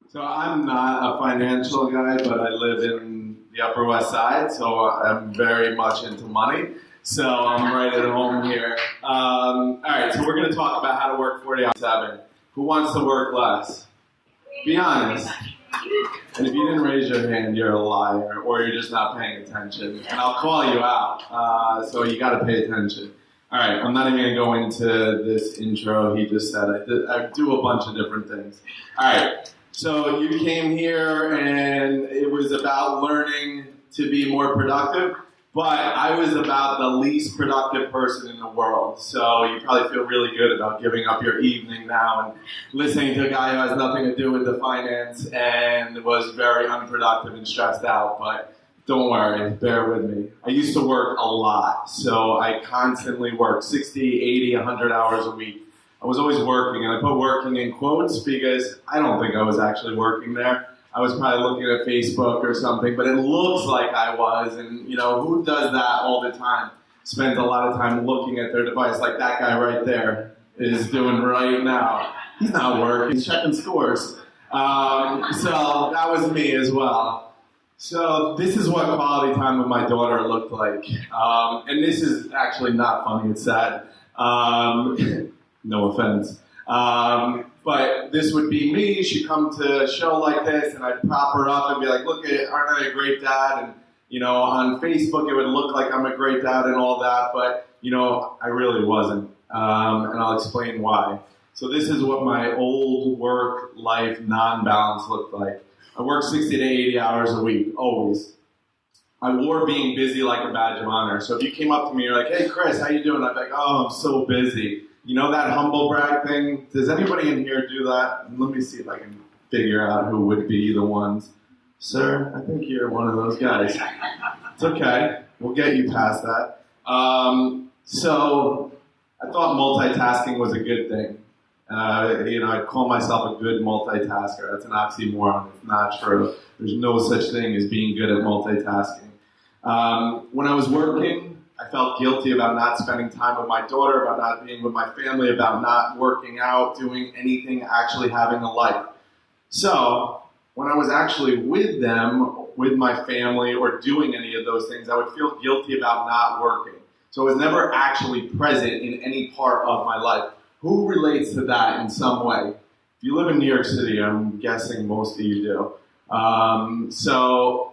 So I'm not a financial guy, but I live in the Upper West Side, so I'm very much into money. So I'm right at home here. All right, so we're going to talk about how to work 40 hours 7. Who wants to work less? Be honest. And if you didn't raise your hand, you're a liar, or you're just not paying attention. And I'll call you out. So you got to pay attention. All right, I'm not even going to go into this intro he just said. I do a bunch of different things. All right, so you came here, and it was about learning to be more productive. But I was about the least productive person in the world, so you probably feel really good about giving up your evening now and listening to a guy who has nothing to do with the finance and was very unproductive and stressed out. But don't worry, bear with me. I used to work a lot, so I constantly worked 60, 80, 100 hours a week. I was always working, and I put working in quotes because I don't think I was actually working there. I was probably looking at Facebook or something, but it looks like I was, and who does that all the time? Spends a lot of time looking at their device, like that guy right there is doing right now. He's not working, he's checking scores. So that was me as well. So this is what quality time with my daughter looked like. And this is actually not funny, it's sad. No offense. But this would be me. She'd come to a show like this, and I'd prop her up and be like, look, aren't I a great dad? And, on Facebook, it would look like I'm a great dad and all that, but, I really wasn't. And I'll explain why. So this is what my old work-life non-balance looked like. I worked 60 to 80 hours a week, always. I wore being busy like a badge of honor. So if you came up to me, you're like, hey, Chris, how you doing? I'd be like, oh, I'm so busy. You know that humble brag thing? Does anybody in here do that? Let me see if I can figure out who would be the ones. Sir, I think you're one of those guys. It's okay. We'll get you past that. So I thought multitasking was a good thing. I'd call myself a good multitasker. That's an oxymoron. It's not true. There's no such thing as being good at multitasking. When I was working, I felt guilty about not spending time with my daughter, about not being with my family, about not working out, doing anything, actually having a life. So when I was actually with them, with my family, or doing any of those things, I would feel guilty about not working. So I was never actually present in any part of my life. Who relates to that in some way? If you live in New York City, I'm guessing most of you do. So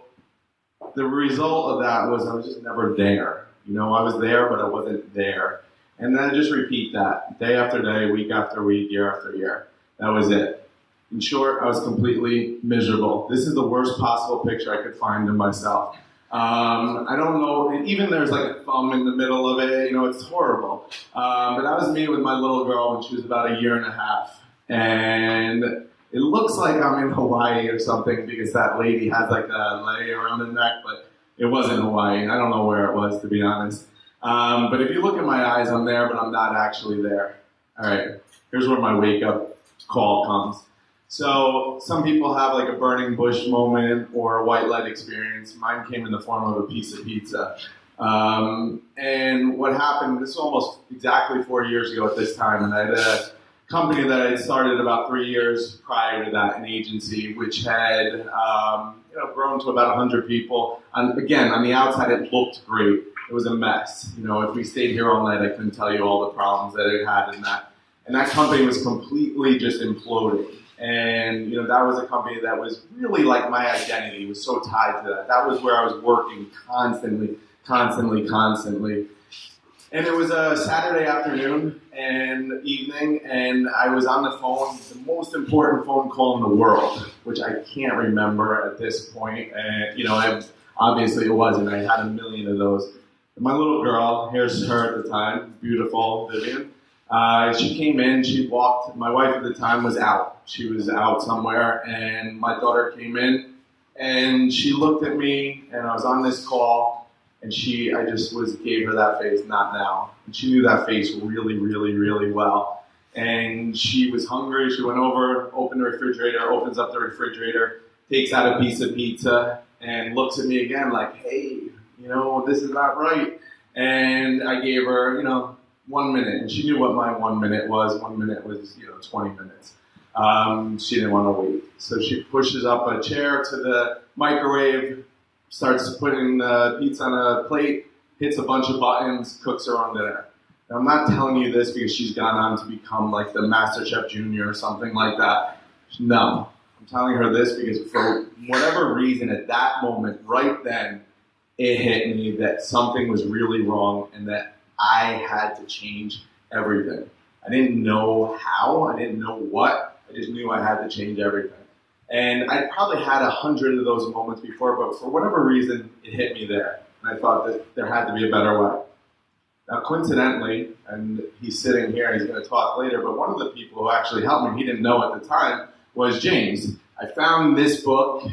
the result of that was I was just never there. I was there, but I wasn't there. And then I just repeat that day after day, week after week, year after year. That was it. In short, I was completely miserable. This is the worst possible picture I could find of myself. I don't know, even there's like a thumb in the middle of it, it's horrible. But that was me with my little girl when she was about a year and a half. And it looks like I'm in Hawaii or something because that lady has like a lei around the neck, but it wasn't Hawaii. I don't know where it was, to be honest. But if you look in my eyes, I'm there, but I'm not actually there. All right, here's where my wake-up call comes. So some people have like a burning bush moment or a white light experience. Mine came in the form of a piece of pizza. And what happened, this was almost exactly 4 years ago at this time, and I had a company that I had started about 3 years prior to that, an agency, which had grown to about 100 people. And again, on the outside, it looked great. It was a mess. If we stayed here all night, I couldn't tell you all the problems that it had in that. And that company was completely just imploding. And, that was a company that was really like my identity. It was so tied to that. That was where I was working constantly. And it was a Saturday afternoon and evening, and I was on the phone, the most important phone call in the world, which I can't remember at this point. And, obviously it wasn't. I had a million of those. And my little girl, here's her at the time, beautiful Vivian. She came in, she walked, my wife at the time was out. She was out somewhere, and my daughter came in, and she looked at me, and I was on this call, and I just gave her that face, not now. And she knew that face really, really, really well. And she was hungry. She went over, opened the refrigerator, opens up the refrigerator, takes out a piece of pizza, and looks at me again like, hey, this is not right. And I gave her, 1 minute. And she knew what my 1 minute was. 1 minute was, 20 minutes. She didn't want to wait. So she pushes up a chair to the microwave, starts putting the pizza on a plate, hits a bunch of buttons, cooks her own dinner. Now, I'm not telling you this because she's gone on to become like the Master Chef Junior or something like that. No. I'm telling her this because for whatever reason at that moment, right then, it hit me that something was really wrong and that I had to change everything. I didn't know how, I didn't know what, I just knew I had to change everything. And I probably had 100 of those moments before, but for whatever reason, it hit me there. And I thought that there had to be a better way. Now, coincidentally, and he's sitting here and he's going to talk later, but one of the people who actually helped me, he didn't know at the time, was James. I found this book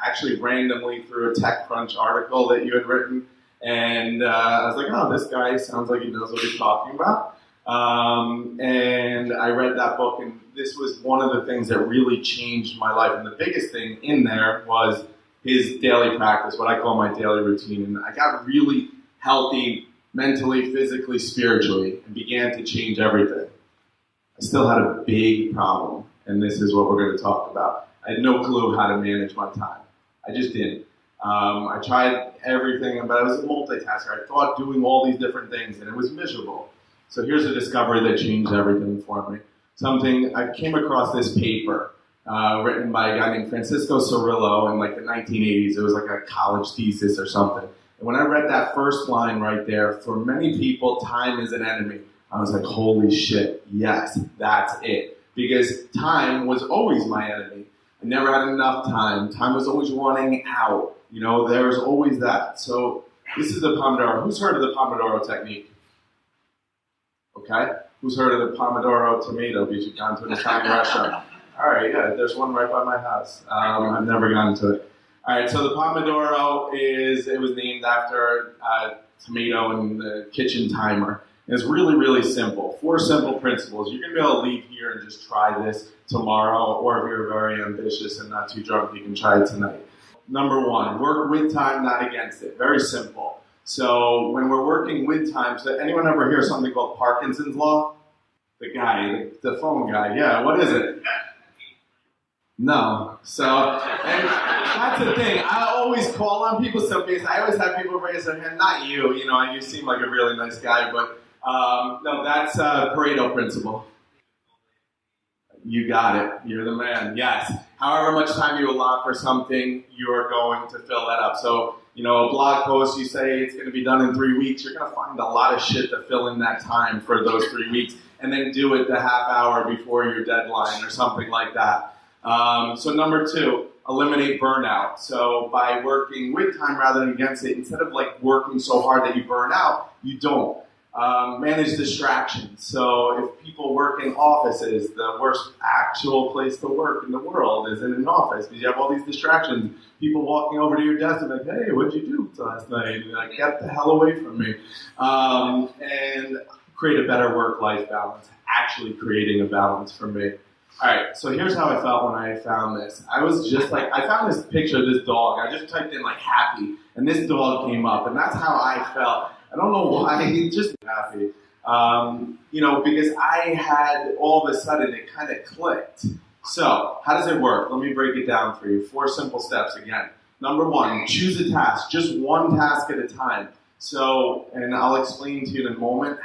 actually randomly through a TechCrunch article that you had written, and I was like, oh, this guy sounds like he knows what he's talking about. And I read that book, and this was one of the things that really changed my life. And the biggest thing in there was his daily practice, what I call my daily routine. And I got really healthy mentally, physically, spiritually, and began to change everything. I still had a big problem, and this is what we're going to talk about. I had no clue how to manage my time. I just didn't. I tried everything, but I was a multitasker. I thought doing all these different things, and it was miserable. So here's a discovery that changed everything for me. I came across this paper written by a guy named Francisco Cirillo in like the 1980s. It was like a college thesis or something. And when I read that first line right there, for many people, time is an enemy. I was like, holy shit, yes, that's it. Because time was always my enemy. I never had enough time. Time was always running out. You know, there was always that. So this is the Pomodoro. Who's heard of the Pomodoro technique? Okay. Who's heard of the Pomodoro tomato? Because you've gone to an Italian restaurant. All right, yeah, there's one right by my house. I've never gone to it. All right, so the Pomodoro it was named after tomato and the kitchen timer. And it's really, really simple. 4 simple principles. You're going to be able to leave here and just try this tomorrow, or if you're very ambitious and not too drunk, you can try it tonight. Number 1, work with time, not against it. Very simple. So when we're working with time, so anyone ever hear something called Parkinson's Law? The guy, the phone guy, yeah, what is it? No. So, and that's the thing. I always call on people, so I always have people raise their hand, not you, you seem like a really nice guy, but no, that's Pareto principle. You got it. You're the man. Yes. However much time you allot for something, you're going to fill that up. So, a blog post, you say it's going to be done in 3 weeks, you're going to find a lot of shit to fill in that time for those 3 weeks, and then do it the half hour before your deadline or something like that. So number 2, eliminate burnout. So by working with time rather than against it, instead of like working so hard that you burn out, you don't. Manage distractions. So if people work in offices, the worst actual place to work in the world is in an office because you have all these distractions. People walking over to your desk and like, hey, what'd you do last night? And you're like, get the hell away from me. And create a better work-life balance. Actually creating a balance for me. All right, so here's how I felt when I found this. I was just like, I found this picture of this dog. I just typed in like happy, and this dog came up, and that's how I felt. I don't know why, just happy. Because I had, all of a sudden, it kind of clicked. So, how does it work? Let me break it down for you. 4 simple steps again. Number 1, choose a task, just one task at a time. So, and I'll explain to you in a moment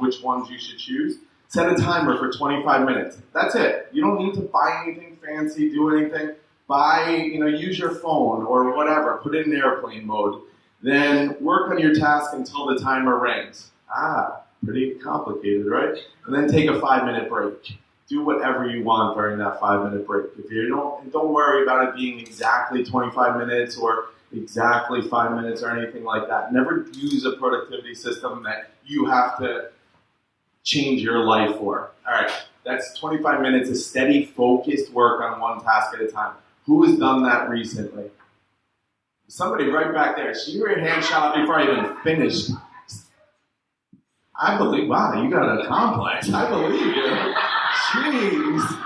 which ones you should choose. Set a timer for 25 minutes. That's it. You don't need to buy anything fancy, do anything. Use your phone or whatever. Put it in airplane mode. Then work on your task until the timer rings. Pretty complicated, right? And then take a 5-minute break. Do whatever you want during that 5-minute break. If you don't worry about it being exactly 25 minutes or exactly 5 minutes or anything like that. Never use a productivity system that you have to change your life for. All right, that's 25 minutes of steady, focused work on one task at a time. Who has done that recently? Somebody right back there. See your hand shot up before I even finished. I believe, wow, you got a complex. I believe you. Jeez.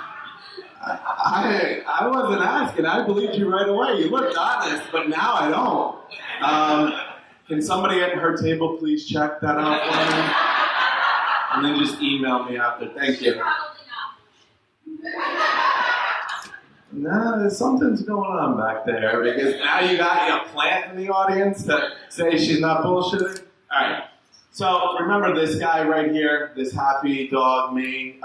I wasn't asking. I believed you right away. You looked honest, but now I don't. Can somebody at her table please check that out for me? And then just email me after. Thank you. Nah, something's going on back there because now you got a plant in the audience to say she's not bullshitting. All right. So remember this guy right here, this happy dog, me.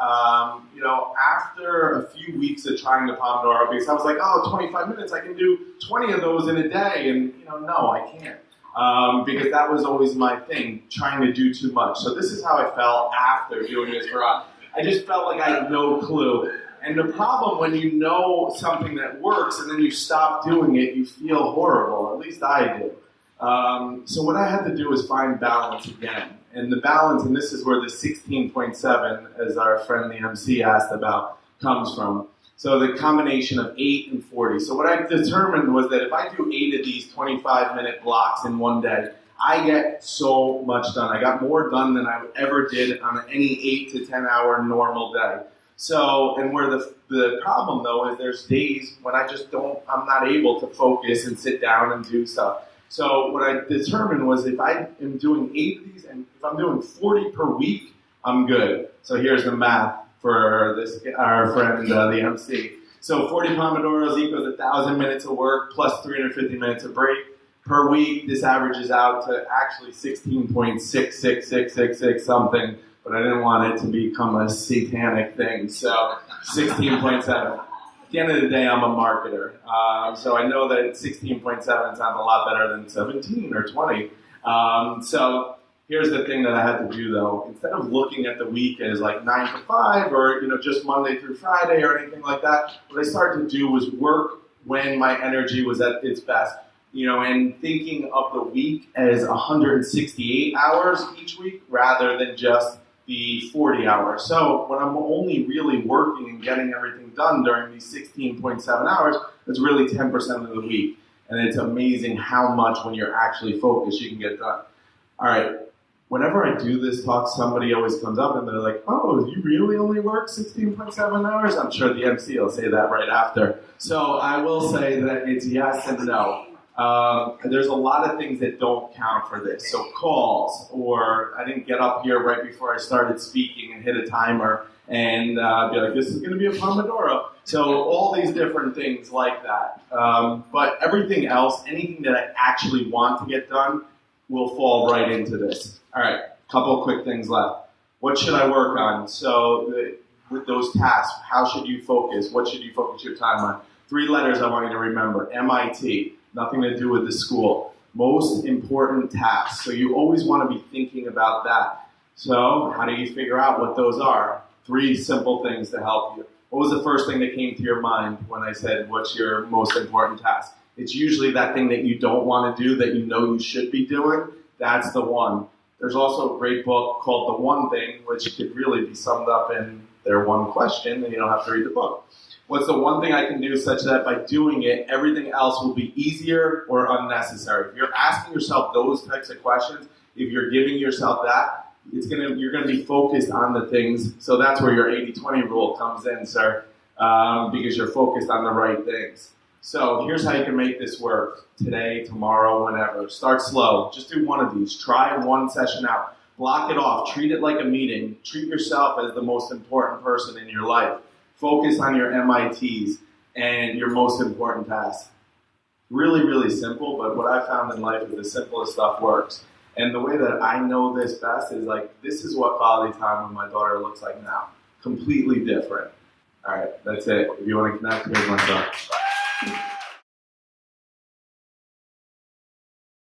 After a few weeks of trying the Pomodoro, because I was like, 25 minutes, I can do 20 of those in a day. And, no, I can't. Because that was always my thing, trying to do too much. So this is how I felt after doing this for us. I just felt like I had no clue. And the problem when you know something that works and then you stop doing it, you feel horrible. At least I did. So what I had to do was find balance again. And the balance, and this is where the 16.7, as our friend the MC asked about, comes from. So the combination of 8 and 40. So what I determined was that if I do 8 of these 25-minute blocks in one day, I get so much done. I got more done than I ever did on any 8 to 10 hour normal day. So, and where the problem though is there's days when I'm not able to focus and sit down and do stuff. So what I determined was if I am doing 8 of these and if I'm doing 40 per week, I'm good. So here's the math for our friend, the MC. So 40 Pomodoros equals 1,000 minutes of work plus 350 minutes of break. Per week, this averages out to actually 16.66666 something, but I didn't want it to become a satanic thing, so 16.7. At the end of the day, I'm a marketer, so I know that 16.7 sounds a lot better than 17 or 20. So here's the thing that I had to do, though. Instead of looking at the week as like 9 to 5 or just Monday through Friday or anything like that, what I started to do was work when my energy was at its best. And thinking of the week as 168 hours each week rather than just the 40 hours. So when I'm only really working and getting everything done during these 16.7 hours, it's really 10% of the week. And it's amazing how much when you're actually focused you can get done. All right. Whenever I do this talk, somebody always comes up and they're like, oh, you really only work 16.7 hours? I'm sure the MC will say that right after. So I will say that it's yes and no. There's a lot of things that don't count for this. So calls, or I didn't get up here right before I started speaking and hit a timer and be like, this is going to be a Pomodoro. So all these different things like that. But everything else, anything that I actually want to get done, will fall right into this. All right, couple of quick things left. What should I work on? So with those tasks, how should you focus? What should you focus your time on? 3 letters I want you to remember. MIT. Nothing to do with the school. Most important tasks. So you always want to be thinking about that. So how do you figure out what those are? 3 simple things to help you. What was the first thing that came to your mind when I said, what's your most important task? It's usually that thing that you don't want to do that you know you should be doing. That's the one. There's also a great book called The One Thing, which could really be summed up in their one question, and you don't have to read the book. What's the one thing I can do such that by doing it, everything else will be easier or unnecessary? If you're asking yourself those types of questions, if you're giving yourself that, you're going to be focused on the things. So that's where your 80-20 rule comes in, sir, because you're focused on the right things. So here's how you can make this work. Today, tomorrow, whenever. Start slow. Just do one of these. Try one session out. Block it off. Treat it like a meeting. Treat yourself as the most important person in your life. Focus on your MITs and your most important tasks. Really, really simple, but what I found in life is the simplest stuff works. And the way that I know this best is this is what quality time with my daughter looks like now. Completely different. All right, that's it. If you want to connect, here's my phone.